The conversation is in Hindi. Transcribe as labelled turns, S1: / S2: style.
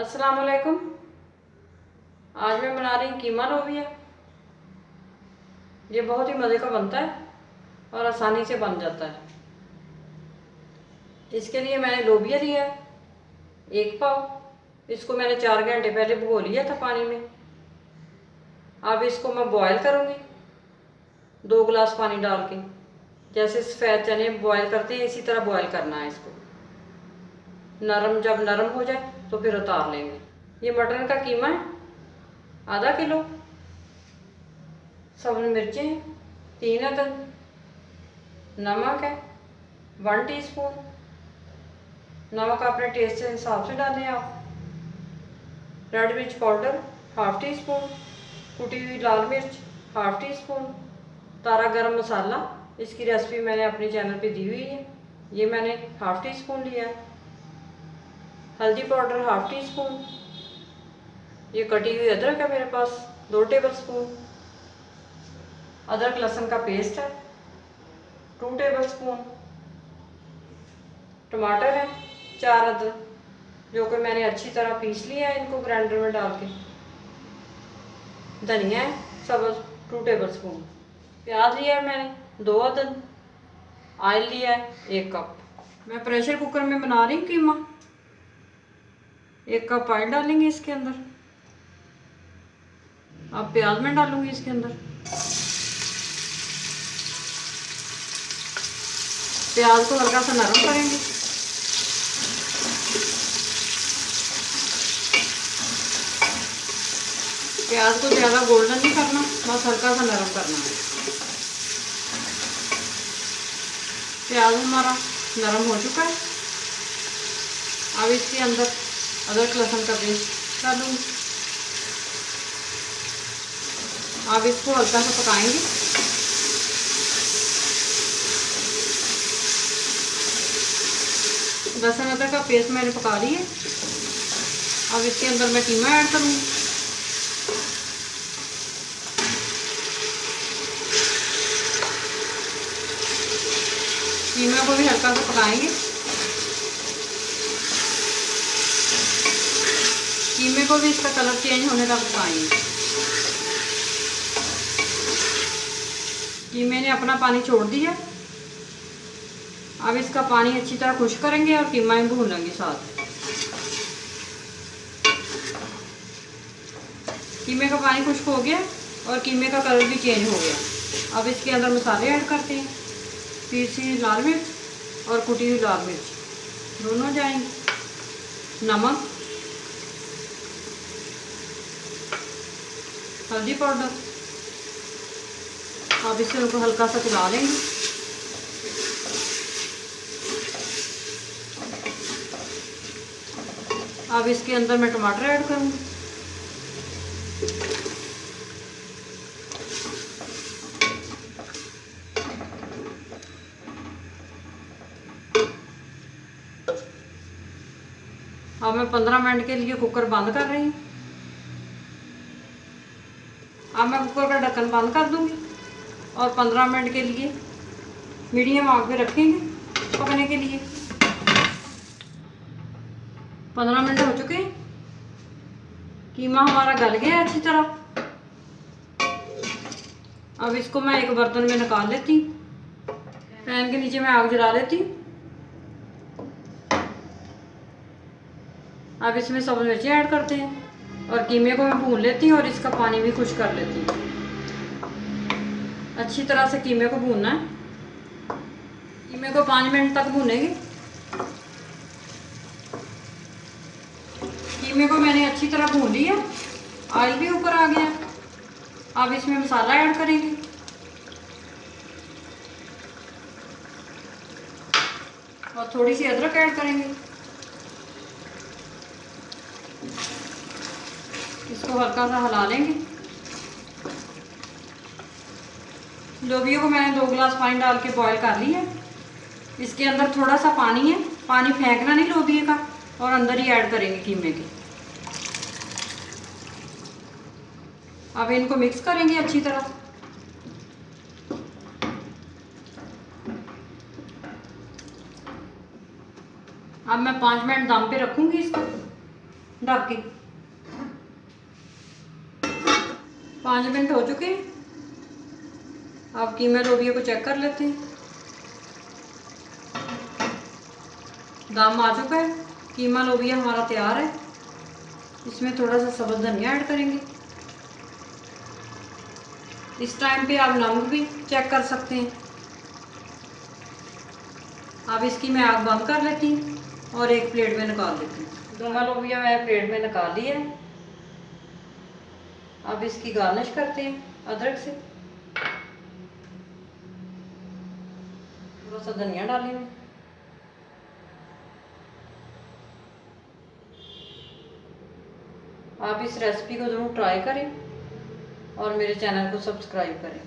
S1: अस्सलाम वालेकुम। आज मैं बना रही हूँ कीमा लोबिया। ये बहुत ही मज़े का बनता है और आसानी से बन जाता है। इसके लिए मैंने लोबिया लिया है 1 पाव। इसको मैंने 4 घंटे पहले भिगो लिया था पानी में। अब इसको मैं बॉयल करूँगी 2 गिलास पानी डाल के। जैसे सफ़ेद चने बॉयल करते हैं इसी तरह बॉयल करना है इसको। जब नरम हो जाए तो फिर उतार लेंगे। ये मटन का कीमा है आधा किलो। सब्ज़ मिर्चें 3 अदद। नमक है 1 टीस्पून। नमक अपने टेस्ट के हिसाब से डालें आप। रेड मिर्च पाउडर ½ टीस्पून। कुटी हुई लाल मिर्च ½ टीस्पून। तारा गरम मसाला, इसकी रेसिपी मैंने अपने चैनल पे दी हुई है, ये मैंने ½ टीस्पून लिया है। हल्दी पाउडर ½ टीस्पून। ये कटी हुई अदरक है मेरे पास 2 टेबलस्पून। अदरक लहसुन का पेस्ट है 2 टेबलस्पून। टमाटर है 4 अदद, जो कि मैंने अच्छी तरह पीस लिया है इनको ग्राइंडर में डाल के। धनिया है सब्ज़ 2 टेबलस्पून। प्याज लिया है मैंने 2 अदद। ऑयल लिया है 1 कप। मैं प्रेशर कुकर में बना रही हूँ कीमा। 1 कप ऑयल डालेंगे इसके अंदर। अब प्याज में डालूंगी इसके अंदर। प्याज को हल्का सा नरम करेंगे। प्याज को ज़्यादा गोल्डन नहीं करना, बस हल्का सा नरम करना है। प्याज हमारा नरम हो चुका है। अब इसके अंदर अदरक लहसुन का पेस्ट डालूंगी। अब इसको हल्का सा पकाएंगे। लहसुन अदरक का पेस्ट मैंने पका लिया। अब इसके अंदर मैं कीमा ऐड करूँगी। कीमा को भी हल्का सा पकाएंगे। कीमे को भी इसका कलर चेंज होने तक पकाएंगे। कीमे ने अपना पानी छोड़ दिया। अब इसका पानी अच्छी तरह खुश्क करेंगे और कीमा भी भून लेंगे साथ। कीमे का पानी खुश्क हो गया और कीमे का कलर भी चेंज हो गया। अब इसके अंदर मसाले ऐड करते हैं। पीसी लाल मिर्च और कुटी हुई लाल मिर्च दोनों जाएंगे। नमक, हल्दी पाउडर। अब इसे उनको हल्का सा चला लेंगे। अब इसके अंदर मैं टमाटर ऐड करूँगी। अब मैं 15 मिनट के लिए कुकर बंद कर रही हूँ। अब मैं कुकर का ढक्कन बंद कर दूँगी और 15 मिनट के लिए मीडियम आंच पे रखेंगे पकने के लिए। 15 मिनट हो चुके हैं। कीमा हमारा गल गया है अच्छी तरह। अब इसको मैं एक बर्तन में निकाल लेती हूँ। पैन के नीचे मैं आग जला लेती हूँ। अब इसमें सब्ज़ मिर्ची ऐड करते हैं और कीमे को मैं भून लेती हूँ और इसका पानी भी खुश्क कर लेती हूँ। अच्छी तरह से कीमे को भूनना है। कीमे को 5 मिनट तक भूनेंगे। कीमे को मैंने अच्छी तरह भून लिया, ऑयल भी ऊपर आ गया। अब इसमें मसाला ऐड करेंगे। और थोड़ी सी अदरक ऐड करेंगे। इसको हल्का सा हिला लेंगे। लोबिया को मैंने 2 गिलास पानी डाल के बॉईल कर लिया। इसके अंदर थोड़ा सा पानी है, पानी फेंकना नहीं लोबिया का, और अंदर ही ऐड करेंगे कीमे के। अब इनको मिक्स करेंगे अच्छी तरह। अब मैं 5 मिनट दम पे रखूंगी इसको। ढक के। 5 मिनट हो चुके हैं। अब कीमा लोबिया को चेक कर लेते हैं। दम आ चुका है, कीमा लोबिया हमारा तैयार है। इसमें थोड़ा सा सब्ज़ धनिया ऐड करेंगे। इस टाइम पे आप नमक भी चेक कर सकते हैं। अब इसकी मैं आग बंद कर लेती हूँ और एक प्लेट में निकाल लेती हूँ। कीमा लोबिया मैं प्लेट में निकाल ली है। अब इसकी गार्निश करते हैं अदरक से। थोड़ा सा धनिया डालेंगे। आप इस रेसिपी को ज़रूर ट्राई करें और मेरे चैनल को सब्सक्राइब करें।